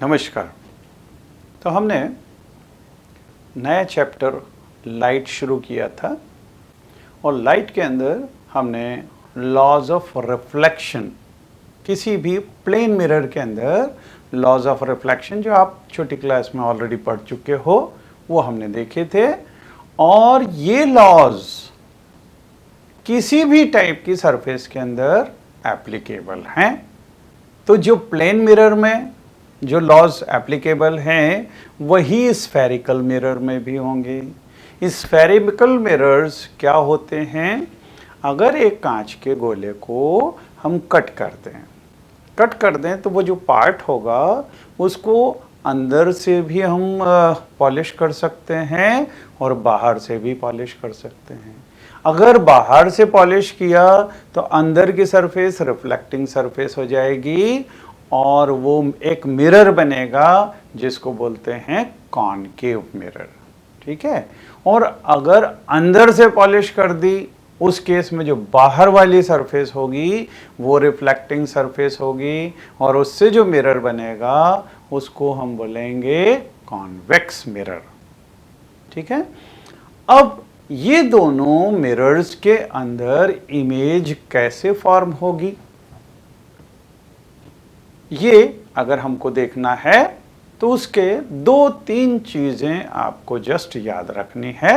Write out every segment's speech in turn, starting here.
नमस्कार। तो हमने नया चैप्टर लाइट शुरू किया था और लाइट के अंदर हमने लॉज ऑफ रिफ्लेक्शन, किसी भी प्लेन मिरर के अंदर लॉज ऑफ रिफ्लेक्शन जो आप छोटी क्लास में ऑलरेडी पढ़ चुके हो वो हमने देखे थे। और ये लॉज किसी भी टाइप की सरफेस के अंदर एप्लीकेबल हैं। तो जो प्लेन मिरर में जो लॉज एप्लीकेबल हैं वही स्फेरिकल मिरर में भी होंगे। स्फेरिकल मिरर्स क्या होते हैं? अगर एक कांच के गोले को हम कट कर दें तो वो जो पार्ट होगा उसको अंदर से भी हम पॉलिश कर सकते हैं और बाहर से भी पॉलिश कर सकते हैं। अगर बाहर से पॉलिश किया तो अंदर की सरफेस रिफ्लेक्टिंग सरफेस हो जाएगी और वो एक मिरर बनेगा जिसको बोलते हैं कॉनकेव मिरर। ठीक है। और अगर अंदर से पॉलिश कर दी उस केस में जो बाहर वाली सरफेस होगी वो रिफ्लेक्टिंग सरफेस होगी और उससे जो मिरर बनेगा उसको हम बोलेंगे कॉन्वेक्स मिरर। ठीक है। अब ये दोनों मिरर्स के अंदर इमेज कैसे फॉर्म होगी ये अगर हमको देखना है तो उसके 2-3 चीजें आपको जस्ट याद रखनी है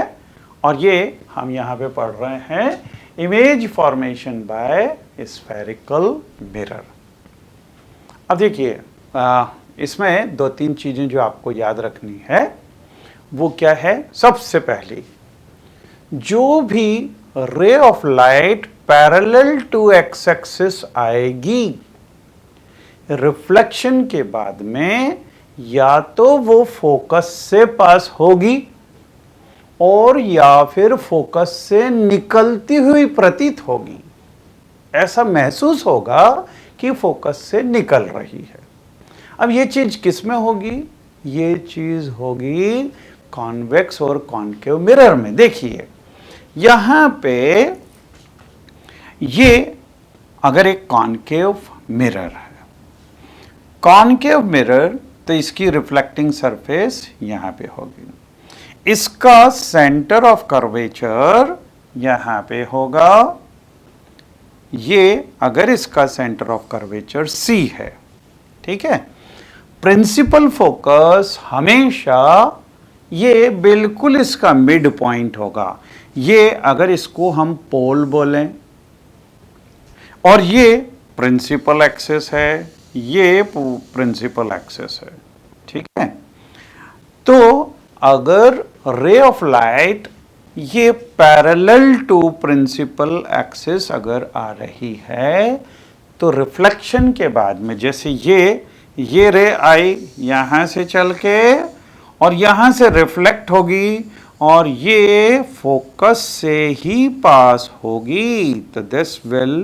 और ये हम यहाँ पे पढ़ रहे हैं image formation by spherical mirror. अब देखिए इसमें 2-3 चीजें जो आपको याद रखनी है वो क्या है। सबसे पहली, जो भी ray of light parallel to X axis आएगी रिफ्लेक्शन के बाद में या तो वो फोकस से पास होगी और या फिर फोकस से निकलती हुई प्रतीत होगी। ऐसा महसूस होगा कि फोकस से निकल रही है। अब ये चीज किस में होगी? ये चीज होगी कॉन्वेक्स और कॉनकेव मिरर में। देखिए यहां पे ये अगर एक कॉनकेव मिरर है, कॉनकेव मिरर तो इसकी रिफ्लेक्टिंग सरफेस यहां पे होगी। इसका सेंटर ऑफ कर्वेचर यहां पे होगा। ये अगर इसका सेंटर ऑफ कर्वेचर C है, ठीक है, प्रिंसिपल फोकस हमेशा ये बिल्कुल इसका मिड पॉइंट होगा। ये अगर इसको हम पोल बोलें और ये प्रिंसिपल एक्सिस है, ये प्रिंसिपल एक्सिस है। ठीक है। तो अगर रे ऑफ लाइट ये पैरेलल टू प्रिंसिपल एक्सिस अगर आ रही है तो रिफ्लेक्शन के बाद में जैसे ये रे आई यहां से चल के और यहां से रिफ्लेक्ट होगी और ये फोकस से ही पास होगी तो this will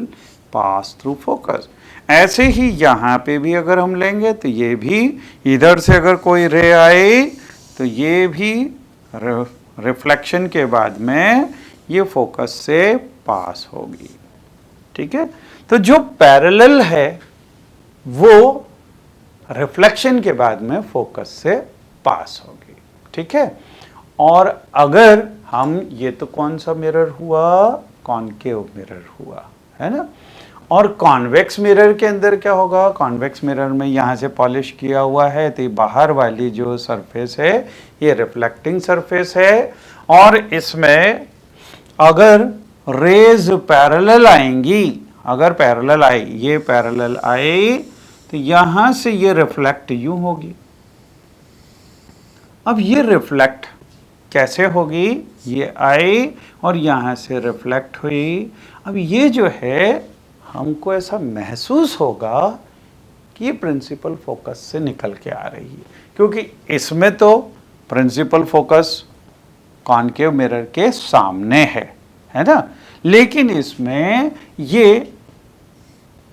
pass through focus. ऐसे ही यहां पे भी अगर हम लेंगे तो ये भी इधर से अगर कोई रे आए तो ये भी रिफ्लेक्शन के बाद में ये फोकस से पास होगी। ठीक है। तो जो पैरेलल है वो रिफ्लेक्शन के बाद में फोकस से पास होगी। ठीक है। और अगर हम ये तो कौन सा मिरर हुआ? कॉनकेव मिरर हुआ, है ना। और कॉन्वेक्स मिरर के अंदर क्या होगा? कॉन्वेक्स मिरर में यहाँ से पॉलिश किया हुआ है तो ये बाहर वाली जो सरफेस है ये रिफ्लेक्टिंग सरफेस है और इसमें अगर रेज पैरेलल आएंगी, अगर पैरेलल आई, ये पैरेलल आई तो यहाँ से ये रिफ्लेक्ट यूं होगी। अब ये रिफ्लेक्ट कैसे होगी? ये आई और यहाँ से रिफ्लेक्ट हुई। अब ये जो है हमको ऐसा महसूस होगा कि ये प्रिंसिपल फोकस से निकल के आ रही है क्योंकि इसमें तो प्रिंसिपल फोकस कॉनकेव मिरर के सामने है ना। लेकिन इसमें ये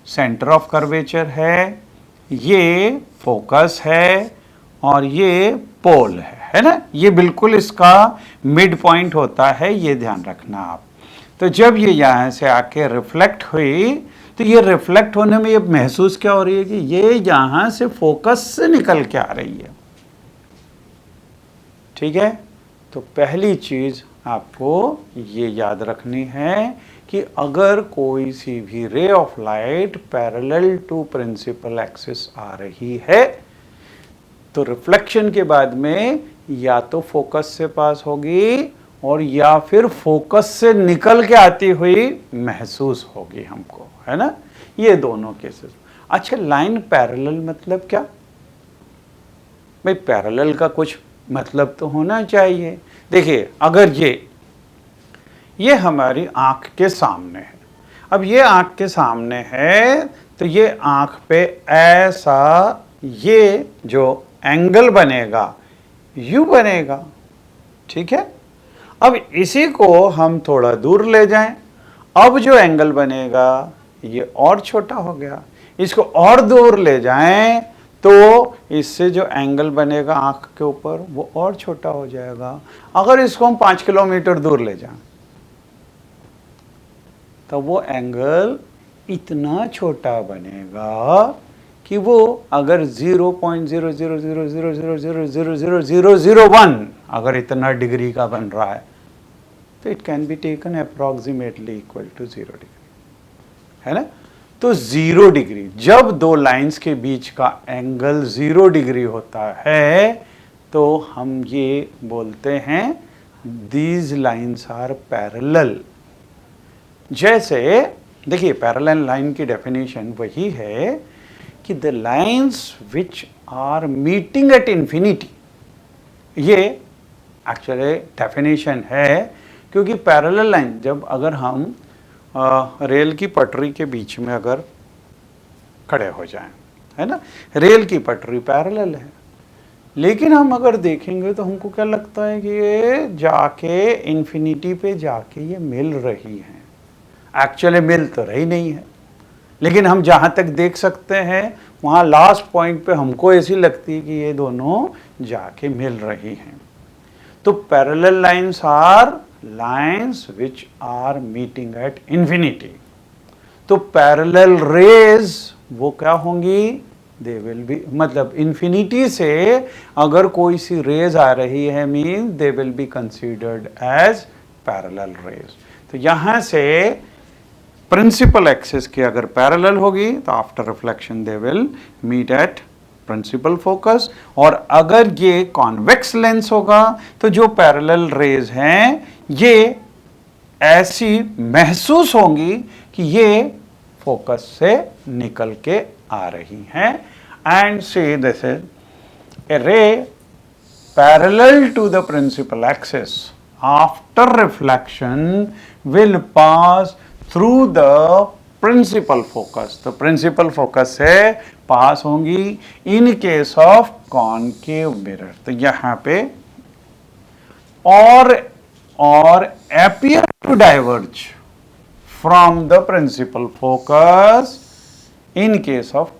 सेंटर ऑफ कर्वेचर है, ये फोकस है और ये पोल है ना। ये बिल्कुल इसका मिड पॉइंट होता है, ये ध्यान रखना आप। तो जब ये यहाँ से आके रिफ्लेक्ट हुई तो ये रिफ्लेक्ट होने में ये महसूस क्या हो रही है कि ये यहां से फोकस से निकल के आ रही है। ठीक है, तो पहली चीज आपको ये याद रखनी है कि अगर कोई सी भी ray of light parallel to principal axis आ रही है तो रिफ्लेक्शन के बाद में या तो फोकस से पास होगी और या फिर फोकस से निकल के आती हुई महसूस होगी हमको, है ना, ये दोनों केसेस। अच्छा, लाइन पैरेलल मतलब क्या? भाई पैरेलल का कुछ मतलब तो होना चाहिए। देखिए, अगर ये हमारी आंख के सामने है, अब ये आंख के सामने है तो ये आंख पे ऐसा ये जो एंगल बनेगा यू बनेगा। ठीक है, अब इसी को हम थोड़ा दूर ले जाएं, अब जो एंगल बनेगा ये और छोटा हो गया। इसको और दूर ले जाएं तो इससे जो एंगल बनेगा आंख के ऊपर वो और छोटा हो जाएगा। अगर इसको हम 5 किलोमीटर दूर ले जाएं तो वो एंगल इतना छोटा बनेगा कि वो अगर 0.00000000001 अगर इतना डिग्री का बन रहा है तो it can be taken approximately equal to 0 degree, है ना। तो 0 डिग्री, जब दो लाइंस के बीच का एंगल 0 डिग्री होता है तो हम ये बोलते हैं दीज लाइंस आर पैरेलल। जैसे देखिए, पैरेलल लाइन की डेफिनेशन वही है कि the lines which are meeting at infinity, ये एक्चुअली डेफिनेशन है, क्योंकि पैरेलल लाइन जब अगर हम रेल की पटरी के बीच में अगर खड़े हो जाएं, है ना, रेल की पटरी पैरेलल है, लेकिन हम अगर देखेंगे तो हमको क्या लगता है कि ये जाके इन्फिनिटी पे जाके ये मिल रही हैं। एक्चुअली मिल तो रही नहीं है, लेकिन हम जहाँ तक देख सकते हैं वहाँ लास्ट पॉइंट पे हमको ऐसी लगती है कि ये दोनों जाके मिल रही हैं। तो parallel lines are lines which are meeting at infinity. तो पैरेलल रेज वो क्या होंगी? दे विल बी, मतलब इंफिनिटी से अगर कोई सी रेज आ रही है mean they will be considered as parallel rays. तो यहां से प्रिंसिपल एक्सिस की अगर पैरेलल होगी तो after reflection they will meet at principal focus, और अगर ये कॉन्वेक्स लेंस होगा तो जो पैरेलल रेज हैं ये ऐसी महसूस होंगी कि ये फोकस से निकल के आ रही हैं। एंड से this is a ray parallel to the principal axis after reflection will pass through the principal focus. तो प्रिंसिपल फोकस से पास होंगी in case of concave mirror. तो यहां पे और appear to diverge from the principal focus in case of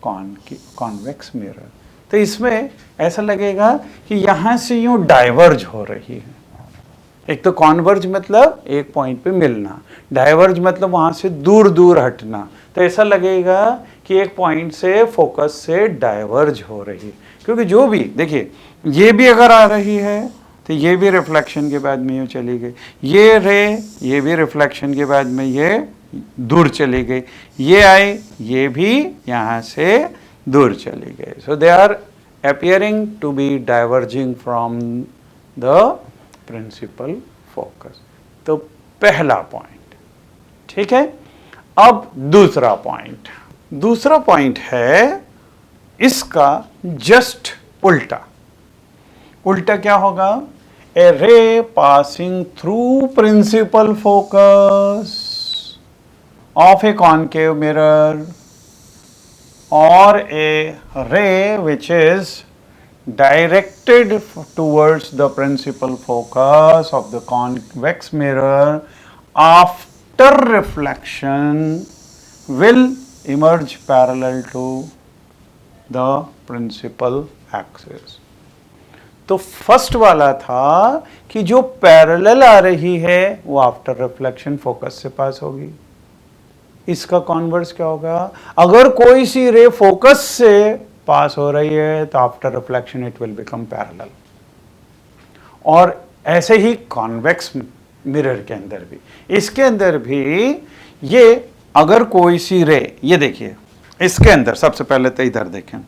convex mirror। तो इसमें ऐसा लगेगा कि यहां से यूं डाइवर्ज हो रही है। एक तो कॉन्वर्ज मतलब एक पॉइंट पे मिलना, डाइवर्ज मतलब वहां से दूर दूर हटना। तो ऐसा लगेगा कि एक पॉइंट से फोकस से डाइवर्ज हो रही है, क्योंकि जो भी देखिए ये भी अगर आ रही है तो ये भी रिफ्लेक्शन के बाद में यूँ चली गई, ये रे ये भी रिफ्लेक्शन के बाद में ये दूर चली गई, ये आई ये भी यहाँ से दूर चली गई। So they are appearing to be diverging from the principal focus। तो पहला पॉइंट, ठीक है। अब दूसरा पॉइंट है इसका जस्ट उल्टा। उल्टा क्या होगा? A ray passing through principal focus of a concave mirror or a ray which is directed towards the principal focus of the convex mirror after reflection will emerge parallel to the principal axis। तो first वाला था कि जो parallel आ रही है वो after reflection focus से pass होगी, इसका कॉन्वर्स क्या होगा? अगर कोई सी रे फोकस से पास हो रही है तो after reflection it will become parallel. और ऐसे ही कॉन्वेक्स मिरर के अंदर भी, इसके अंदर भी ये अगर कोई सी रे, ये देखिए इसके अंदर सबसे पहले तो इधर देखें,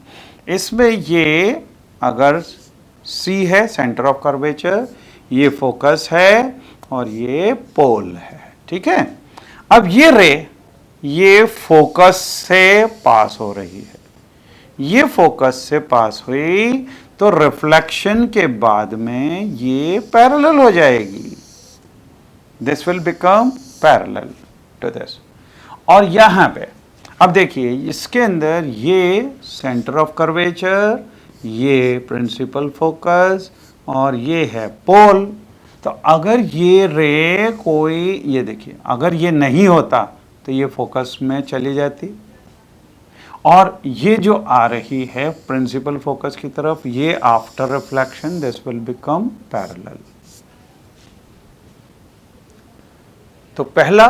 इसमें ये अगर सी है सेंटर ऑफ कर्वेचर, ये फोकस है और ये पोल है, ठीक है। अब ये रे ये फोकस से पास हो रही है, ये फोकस से पास हुई तो रिफ्लेक्शन के बाद में ये पैरेलल हो जाएगी, this will become parallel to this. और यहां पे अब देखिए इसके अंदर ये सेंटर ऑफ कर्वेचर, ये प्रिंसिपल फोकस और ये है पोल। तो अगर ये रे कोई, ये देखिए अगर ये नहीं होता तो ये फोकस में चली जाती, और ये जो आ रही है प्रिंसिपल फोकस की तरफ, ये after reflection this will become parallel. तो पहला,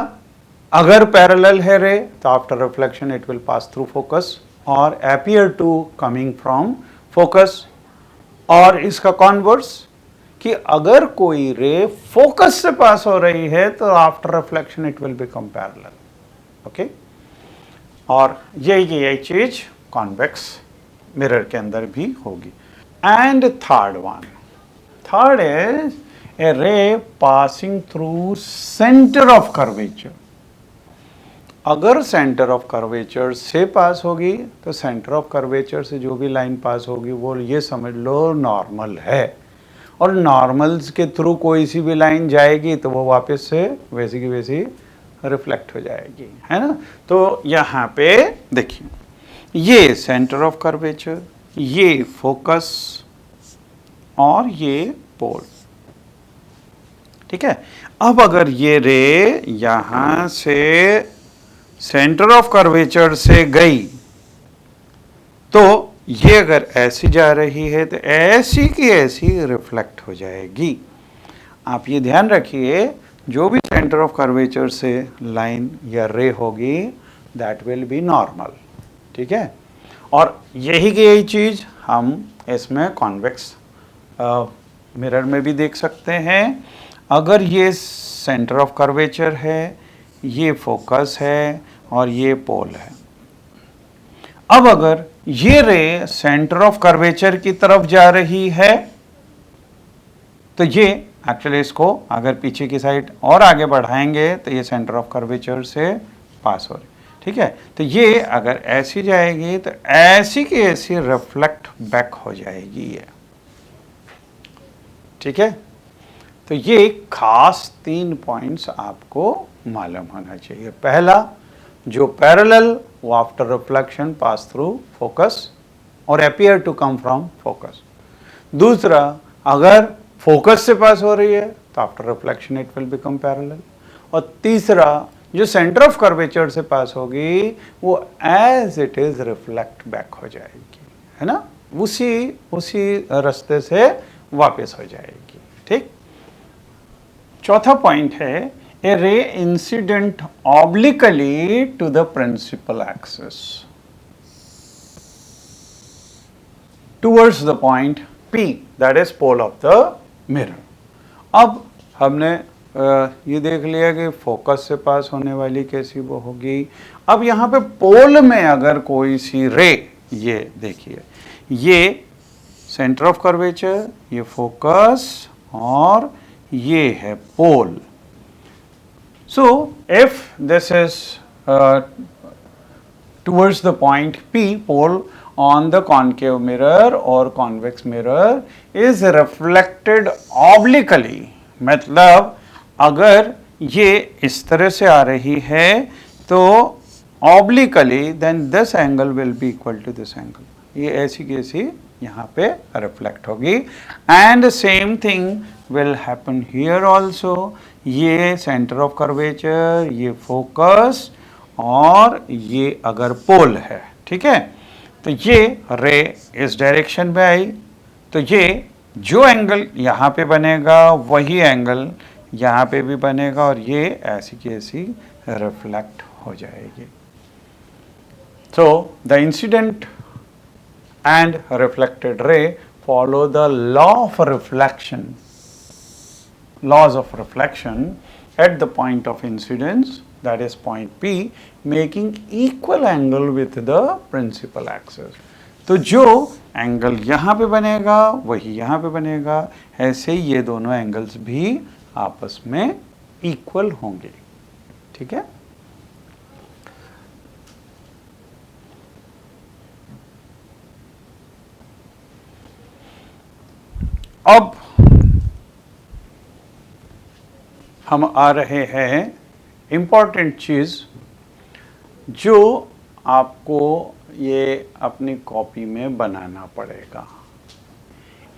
अगर पैरेलल है रे तो after reflection it will pass through focus और appear to coming from focus. और इसका कॉन्वर्स कि अगर कोई रे फोकस से पास हो रही है तो after reflection it will become parallel, okay. और यही चीज कॉन्वेक्स मिरर के अंदर भी होगी। And third one, third is a ray passing through centre of curvature. अगर सेंटर ऑफ कर्वेचर से पास होगी तो सेंटर ऑफ कर्वेचर से जो भी लाइन पास होगी वो ये समझ लो नॉर्मल है, और नॉर्मल्स के थ्रू कोई सी भी लाइन जाएगी तो वो वापस से वैसी की वैसी रिफ्लेक्ट हो जाएगी, है ना। तो यहाँ पे देखिए ये सेंटर ऑफ कर्वेचर, ये फोकस और ये पोल, ठीक है। अब अगर ये रे यहां से सेंटर ऑफ कर्वेचर से गई तो ये अगर ऐसी जा रही है तो ऐसी की ऐसी रिफ्लेक्ट हो जाएगी। आप ये ध्यान रखिए, जो भी सेंटर ऑफ कर्वेचर से लाइन या रे होगी दैट विल बी नॉर्मल, ठीक है। और यही की यही चीज हम इसमें कॉन्वेक्स मिरर में भी देख सकते हैं। अगर ये सेंटर ऑफ कर्वेचर है, ये फोकस है और ये पोल है, अब अगर ये रे सेंटर ऑफ कर्वेचर की तरफ जा रही है तो ये एक्चुअली इसको अगर पीछे की साइड और आगे बढ़ाएंगे तो ये सेंटर ऑफ कर्वेचर से पास हो रही, ठीक है। तो ये अगर ऐसी जाएगी तो ऐसी की ऐसी रिफ्लेक्ट बैक हो जाएगी ये, ठीक है। तो ये खास 3 पॉइंट्स आपको मालूम होना चाहिए। पहला, जो पैरेलल वो after reflection pass through focus और appear to come from focus. दूसरा, अगर फोकस से पास हो रही है तो after reflection it will become parallel. और तीसरा, जो सेंटर ऑफ कर्वेचर से पास होगी वो as it is reflect back हो जाएगी, है ना, उसी रास्ते से वापस हो जाएगी, ठीक। चौथा पॉइंट है a ray incident obliquely to the principal axis towards the point P, that is pole of the mirror. अब हमने ये देख लिया कि फोकस से पास होने वाली कैसी वो होगी। अब यहाँ पे पोल में अगर कोई सी रे, ये देखिए ये सेंटर ऑफ कर्वेचर, ये फोकस और ये है पोल। So if this is towards the point P, pole on the concave mirror or convex mirror is reflected obliquely, मतलब अगर ये इस तरह से आ रही है तो obliquely then this angle will be equal to this angle, ये ऐसी कैसी यहाँ पे रिफ्लेक्ट होगी। And same thing will happen here also, ये सेंटर ऑफ कर्वेचर, ये फोकस और ये अगर पोल है, ठीक है। तो ये रे इस डायरेक्शन में आई तो ये जो एंगल यहाँ पे बनेगा वही एंगल यहाँ पे भी बनेगा और ये ऐसी की ऐसी रिफ्लेक्ट हो जाएगी। So the incident and reflected ray follow the laws of reflection at the point of incidence, that is point P, making equal angle with the principal axis. तो जो एंगल यहाँ पे बनेगा वही यहाँ पे बनेगा, ऐसे ही ये दोनों एंगल्स भी आपस में इक्वल होंगे। ठीक है। अब हम आ रहे हैं इम्पॉर्टेंट चीज़ जो आपको ये अपनी कॉपी में बनाना पड़ेगा।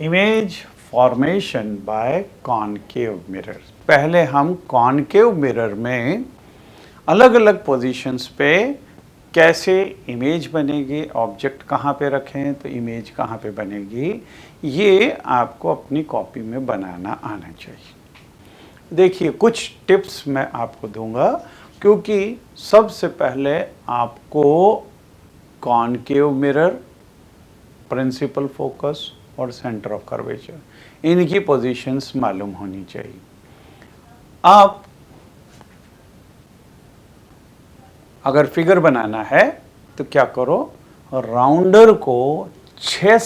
Image formation by concave mirror. पहले हम कॉनकेव मिरर में अलग अलग पोजीशंस पे कैसे इमेज बनेगी, ऑब्जेक्ट कहाँ पे रखें तो इमेज कहाँ पे बनेगी, ये आपको अपनी कॉपी में बनाना आना चाहिए। देखिए कुछ टिप्स मैं आपको दूंगा, क्योंकि सबसे पहले आपको कॉनकेव मिरर, प्रिंसिपल फोकस और सेंटर ऑफ कर्वेचर इनकी पोजीशंस मालूम होनी चाहिए। आप अगर फिगर बनाना है तो क्या करो, राउंडर को 6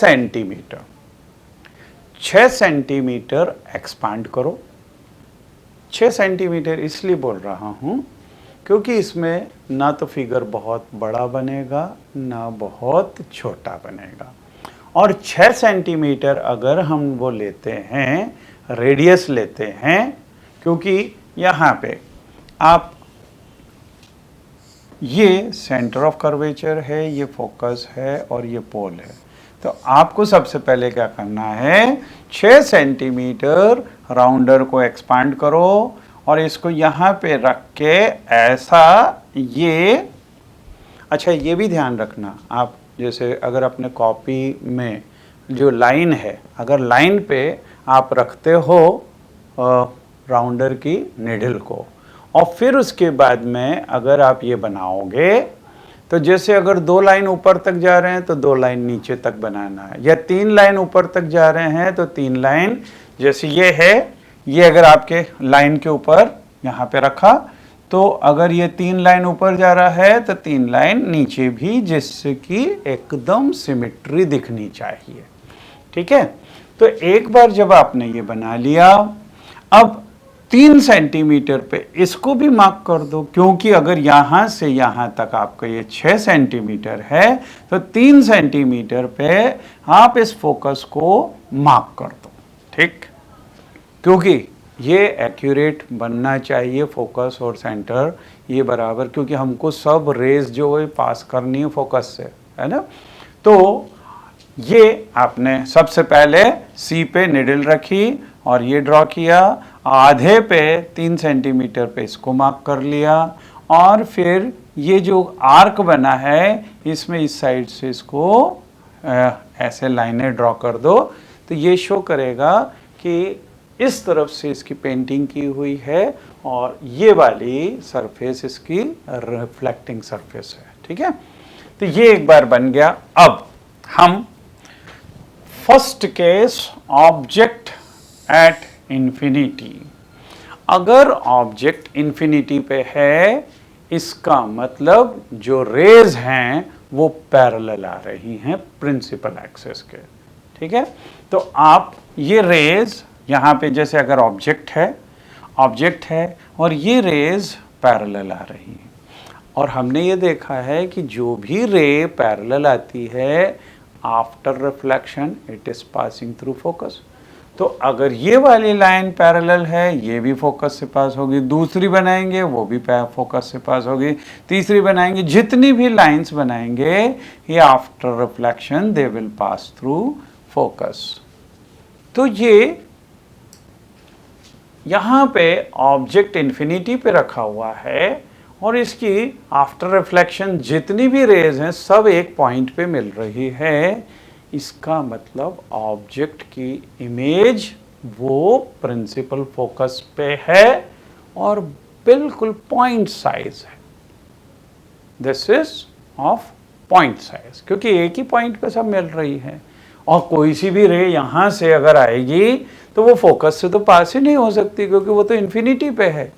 सेंटीमीटर एक्सपांड करो। 6 सेंटीमीटर इसलिए बोल रहा हूँ क्योंकि इसमें ना तो फिगर बहुत बड़ा बनेगा ना बहुत छोटा बनेगा। और 6 सेंटीमीटर अगर हम वो लेते हैं, रेडियस लेते हैं, क्योंकि यहाँ पे आप ये सेंटर ऑफ कर्वेचर है, ये फोकस है और ये पोल है, तो आपको सबसे पहले क्या करना है, 6 सेंटीमीटर राउंडर को एक्सपांड करो और इसको यहाँ पे रख के ऐसा ये, अच्छा ये भी ध्यान रखना आप, जैसे अगर अपने कॉपी में जो लाइन है, अगर लाइन पे आप रखते हो राउंडर की निडल को और फिर उसके बाद में अगर आप ये बनाओगे तो जैसे अगर 2 लाइन ऊपर तक जा रहे हैं तो 2 लाइन नीचे तक बनाना है, या 3 लाइन ऊपर तक जा रहे हैं तो 3 लाइन, जैसे ये है, ये अगर आपके लाइन के ऊपर यहाँ पे रखा तो अगर ये 3 लाइन ऊपर जा रहा है तो 3 लाइन नीचे भी, जिससे कि एकदम सिमेट्री दिखनी चाहिए। ठीक है। तो एक बार जब आपने ये बना लिया, अब 3 सेंटीमीटर पे इसको भी मार्क कर दो, क्योंकि अगर यहाँ से यहाँ तक आपका ये 6 सेंटीमीटर है तो 3 सेंटीमीटर पे आप इस फोकस को मार्क कर दो। ठीक, क्योंकि ये एक्यूरेट बनना चाहिए फोकस और सेंटर ये बराबर, क्योंकि हमको सब रेज जो है पास करनी है फोकस से, है ना। तो ये आपने सबसे पहले सी पे निडल रखी और ये ड्रॉ किया, आधे पे 3 सेंटीमीटर पे इसको मार्क कर लिया, और फिर ये जो आर्क बना है इसमें इस साइड से इसको ऐसे लाइनें ड्रॉ कर दो, तो ये शो करेगा कि इस तरफ से इसकी पेंटिंग की हुई है और ये वाली सरफेस इसकी रिफ्लेक्टिंग सरफेस है। ठीक है, तो ये एक बार बन गया। अब हम first case, object at infinity. अगर ऑब्जेक्ट इन्फिनिटी पे है, इसका मतलब जो रेज हैं वो पैरेलल आ रही हैं प्रिंसिपल एक्सिस के। ठीक है, तो आप ये रेज यहाँ पे, जैसे अगर ऑब्जेक्ट है और ये रेज पैरेलल आ रही है, और हमने ये देखा है कि जो भी रे पैरेलल आती है after reflection it is passing through focus. तो अगर ये वाली लाइन पैरेलल है, ये भी फोकस से पास होगी, दूसरी बनाएंगे वो भी फोकस से पास होगी, तीसरी बनाएंगे, जितनी भी लाइंस बनाएंगे ये after reflection they will pass through focus. तो ये यहाँ पे ऑब्जेक्ट इन्फिनिटी पे रखा हुआ है और इसकी आफ्टर रिफ्लेक्शन जितनी भी रेज हैं सब एक पॉइंट पे मिल रही है। इसका मतलब ऑब्जेक्ट की इमेज वो प्रिंसिपल फोकस पे है और बिल्कुल पॉइंट साइज है। This is of point size, क्योंकि एक ही पॉइंट पे सब मिल रही है और कोई सी भी रे यहाँ से अगर आएगी तो वो फोकस से तो पास ही नहीं हो सकती, क्योंकि वो तो इन्फिनिटी पे है।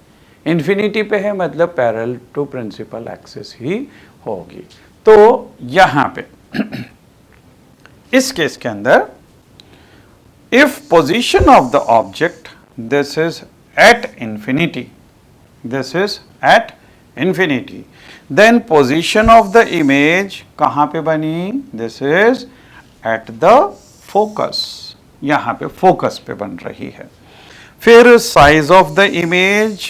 इन्फिनिटी पे है मतलब पैरेलल टू प्रिंसिपल एक्सिस ही होगी। तो यहाँ पे इस केस के अंदर if position of the object this is at infinity, this is at infinity, then position of the image कहाँ पे बनी, this is at the focus, यहाँ पे फोकस पे बन रही है। फिर साइज ऑफ द इमेज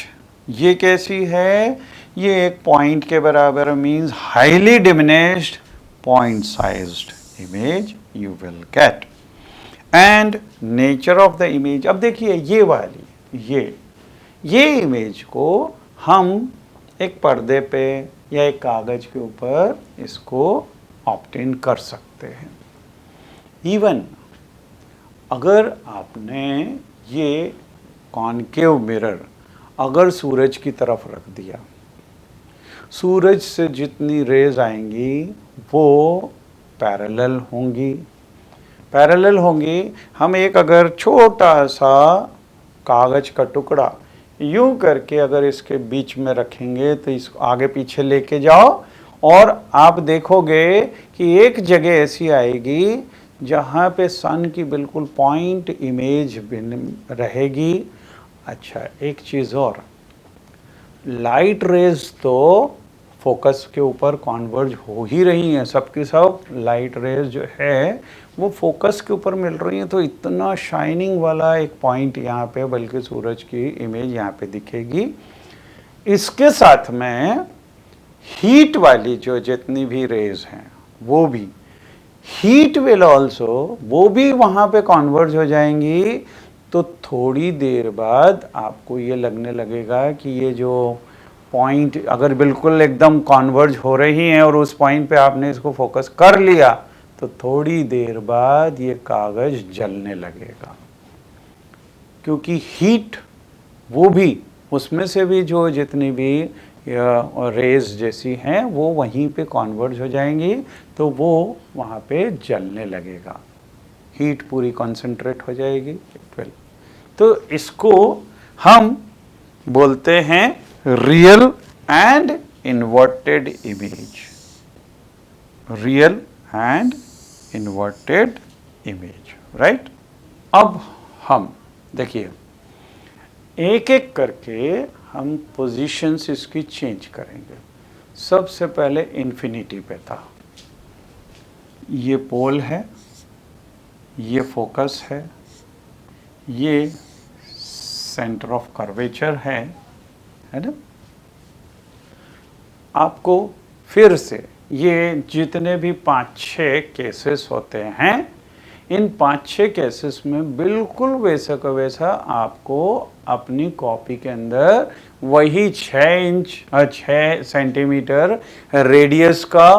ये कैसी है, ये एक पॉइंट के बराबर means highly diminished point sized image you will get. And nature of the image, अब देखिए ये वाली ये इमेज को हम एक पर्दे पे या एक कागज के ऊपर इसको ऑब्टेन कर सकते हैं। इवन अगर आपने ये कॉनकेव मिरर अगर सूरज की तरफ रख दिया, सूरज से जितनी रेज आएंगी वो पैरेलल होंगी। हम एक अगर छोटा सा कागज का टुकड़ा यूं करके अगर इसके बीच में रखेंगे तो इसको आगे पीछे लेके जाओ और आप देखोगे कि एक जगह ऐसी आएगी जहाँ पे सन की बिल्कुल पॉइंट इमेज रहेगी। अच्छा, एक चीज़ और, लाइट रेज तो फोकस के ऊपर कॉन्वर्ज हो ही रही हैं, सबकी सब लाइट रेज जो है वो फोकस के ऊपर मिल रही हैं, तो इतना शाइनिंग वाला एक पॉइंट यहाँ पे बल्कि सूरज की इमेज यहाँ पे दिखेगी। इसके साथ में हीट वाली जो जितनी भी रेज हैं वो भी हीट विल ऑल्सो, वो भी वहाँ पे कॉन्वर्ज हो जाएंगी। तो थोड़ी देर बाद आपको ये लगने लगेगा कि ये जो पॉइंट अगर बिल्कुल एकदम कॉन्वर्ज हो रही हैं और उस पॉइंट पे आपने इसको फोकस कर लिया तो थोड़ी देर बाद ये कागज जलने लगेगा, क्योंकि हीट वो भी उसमें से भी जो जितनी भी रेज जैसी हैं वो वहीं पे कॉन्वर्ज हो जाएंगी, तो वो वहाँ पे जलने लगेगा, हीट पूरी कॉन्सेंट्रेट हो जाएगी। तो इसको हम बोलते हैं real and inverted image, real and inverted image, right. अब हम देखिए एक एक करके हम पोजीशंस इसकी चेंज करेंगे। सबसे पहले इन्फिनिटी पे था, ये पोल है, ये फोकस है, ये सेंटर ऑफ कर्वेचर है ना। आपको फिर से ये जितने भी 5-6 केसेस होते हैं, इन 5-6 केसेस में बिल्कुल वैसा का वैसा आपको अपनी कॉपी के अंदर वही 6 सेंटीमीटर रेडियस का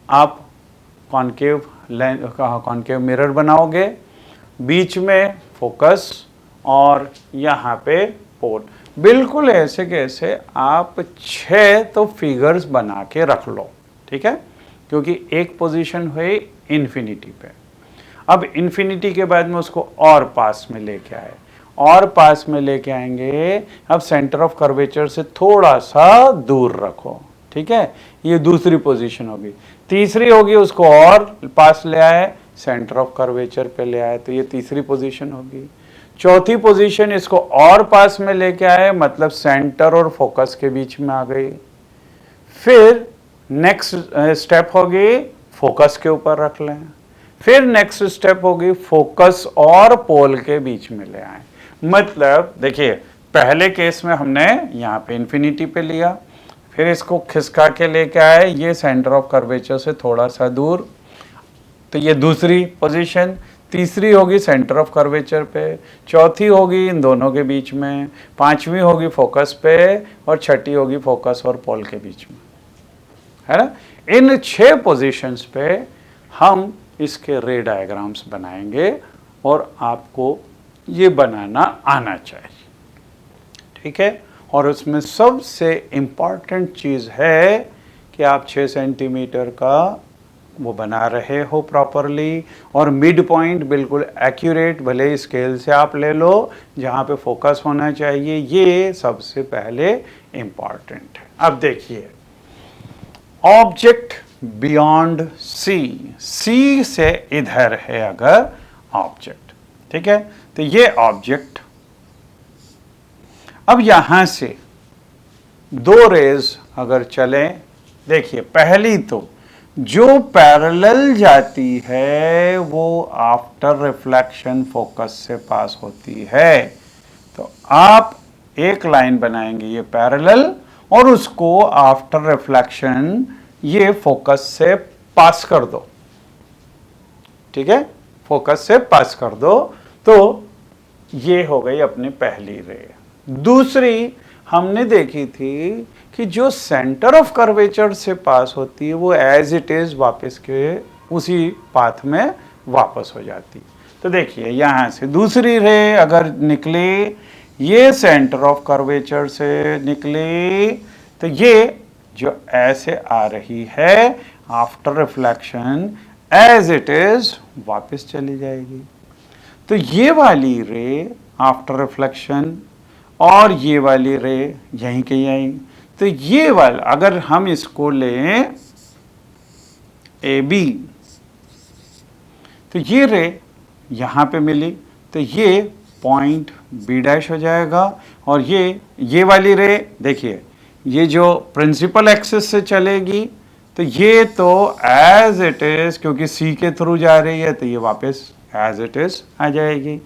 आप कॉनकेव मिरर बनाओगे, बीच में फोकस और यहाँ पे पोल, बिल्कुल ऐसे कैसे आप 6 तो फिगर्स बना के रख लो, ठीक है, क्योंकि एक पोजीशन हुई इन्फिनिटी पे। अब इन्फिनिटी के बाद में उसको और पास में लेके आए, और पास में लेके आएंगे, अब सेंटर ऑफ कर्वेचर से थोड़ा सा दूर रखो, ठीक है, ये दूसरी पोजीशन होगी। तीसरी होगी उसको और पास ले आए, सेंटर ऑफ कर्वेचर पे ले आए, तो ये तीसरी पोजीशन होगी। चौथी पोजीशन इसको और पास में लेके आए, मतलब सेंटर और फोकस के बीच में आ गई। फिर नेक्स्ट स्टेप होगी फोकस के ऊपर रख लें, फिर नेक्स्ट स्टेप होगी फोकस और पोल के बीच में ले आए। मतलब देखिए पहले केस में हमने यहाँ पे इन्फिनिटी पे लिया, फिर इसको खिसका के लेके आए, ये सेंटर ऑफ कर्वेचर से थोड़ा सा दूर, तो ये दूसरी पोजीशन। तीसरी होगी सेंटर ऑफ कर्वेचर पे, चौथी होगी इन दोनों के बीच में, पांचवी होगी फोकस पे, और छठी होगी फोकस और पोल के बीच में, है ना। इन 6 पोजीशंस पे हम इसके रे डायग्राम्स बनाएंगे और आपको ये बनाना आना चाहिए, ठीक है। और उसमें सबसे इम्पॉर्टेंट चीज़ है कि आप 6 सेंटीमीटर का वो बना रहे हो प्रॉपरली, और मिड पॉइंट बिल्कुल एक्यूरेट, भले स्केल से आप ले लो, जहाँ पे फोकस होना चाहिए, ये सबसे पहले इम्पॉर्टेंट है। अब देखिए, ऑब्जेक्ट बियॉन्ड सी, सी से इधर है अगर ऑब्जेक्ट, ठीक है, तो ये ऑब्जेक्ट, अब यहां से दो रेज अगर चलें, देखिए पहली तो जो पैरेलल जाती है वो आफ्टर रिफ्लेक्शन फोकस से पास होती है, तो आप एक लाइन बनाएंगे ये पैरेलल, और उसको आफ्टर रिफ्लेक्शन ये फोकस से पास कर दो, ठीक है, फोकस से पास कर दो, तो ये हो गई अपनी पहली रे। दूसरी हमने देखी थी कि जो सेंटर ऑफ कर्वेचर से पास होती है वो एज इट इज वापस के उसी पाथ में वापस हो जाती। तो देखिए यहाँ से दूसरी रे अगर निकली, ये सेंटर ऑफ कर्वेचर से निकली, तो ये जो ऐसे आ रही है after reflection as it is वापस चली जाएगी। तो ये वाली रे आफ्टर रिफ्लेक्शन और ये वाली रे यहीं के यहीं, तो ये वाला अगर हम इसको लें ए बी, तो ये रे यहाँ पे मिली, तो ये पॉइंट बी डैश हो जाएगा, और ये वाली रे देखिए, ये जो प्रिंसिपल एक्सिस से चलेगी, तो ये तो एज इट इज, क्योंकि सी के थ्रू जा रही है, तो ये वापस एज इट इज आ जाएगी।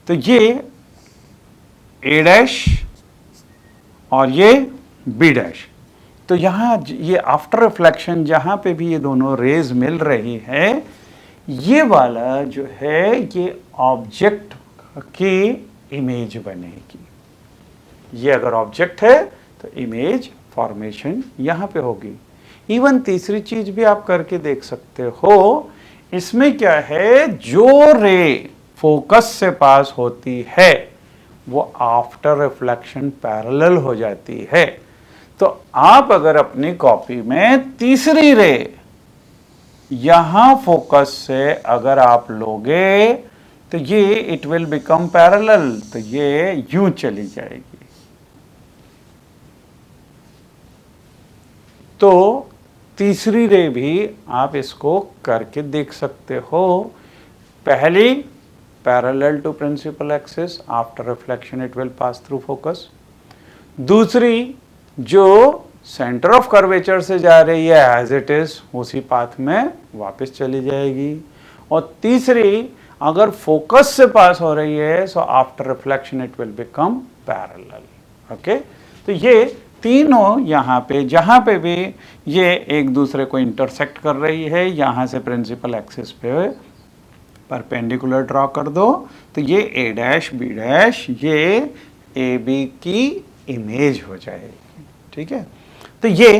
तो ये ए डैश और ये बी डैश, तो यहाँ ये आफ्टर रिफ्लेक्शन जहाँ पे भी ये दोनों रेज मिल रही है, ये वाला जो है ये ऑब्जेक्ट की इमेज बनेगी। ये अगर ऑब्जेक्ट है तो इमेज फॉर्मेशन यहाँ पे होगी। इवन तीसरी चीज भी आप करके देख सकते हो, इसमें क्या है, जो रे फोकस से पास होती है वो आफ्टर रिफ्लेक्शन पैरेलल हो जाती है। तो आप अगर अपनी कॉपी में तीसरी रे यहां फोकस से अगर आप लोगे, तो ये इट विल बिकम पैरेलल, तो ये यूं चली जाएगी। तो तीसरी रे भी आप इसको करके देख सकते हो। पहली parallel to principal axis, after reflection it will pass through focus. दूसरी जो सेंटर ऑफ कर्वेचर से जा रही है एज इट इज उसी पाथ में वापस चली जाएगी। और तीसरी अगर फोकस से पास हो रही है, so after reflection it will become parallel. Okay, तो ये तीनों यहाँ पे जहाँ पे भी ये एक दूसरे को इंटरसेक्ट कर रही है, यहाँ से प्रिंसिपल एक्सिस पे परपेंडिकुलर ड्रॉ कर दो, तो ये ए डैश बी डैश ये ए बी की इमेज हो जाएगी। ठीक है, तो ये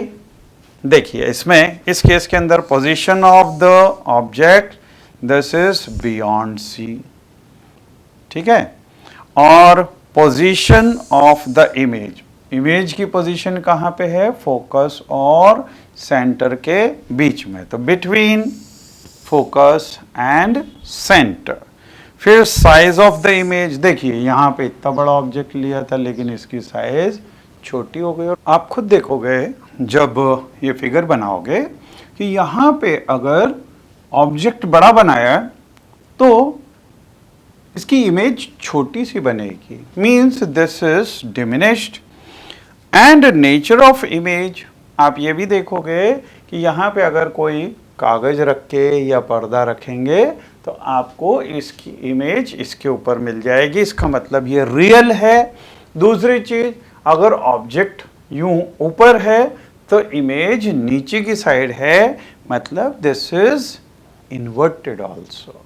देखिए इसमें इस केस के अंदर position of the object this is beyond C, ठीक है, और position of the image, image की पोजीशन कहाँ पे है, फोकस और सेंटर के बीच में, तो बिटवीन फोकस एंड सेंटर। फिर साइज ऑफ द इमेज, देखिए यहाँ पे इतना बड़ा ऑब्जेक्ट लिया था लेकिन इसकी साइज छोटी हो गई। और आप खुद देखोगे जब ये फिगर बनाओगे कि यहाँ पे अगर ऑब्जेक्ट बड़ा बनाया तो इसकी इमेज छोटी सी बनेगी, means this is diminished. And nature of image, आप ये भी देखोगे कि यहाँ पे अगर कोई कागज रख के या पर्दा रखेंगे तो आपको इसकी इमेज इसके ऊपर मिल जाएगी, इसका मतलब ये रियल है। दूसरी चीज, अगर ऑब्जेक्ट यूं ऊपर है तो इमेज नीचे की साइड है, मतलब दिस इज इन्वर्टेड ऑल्सो।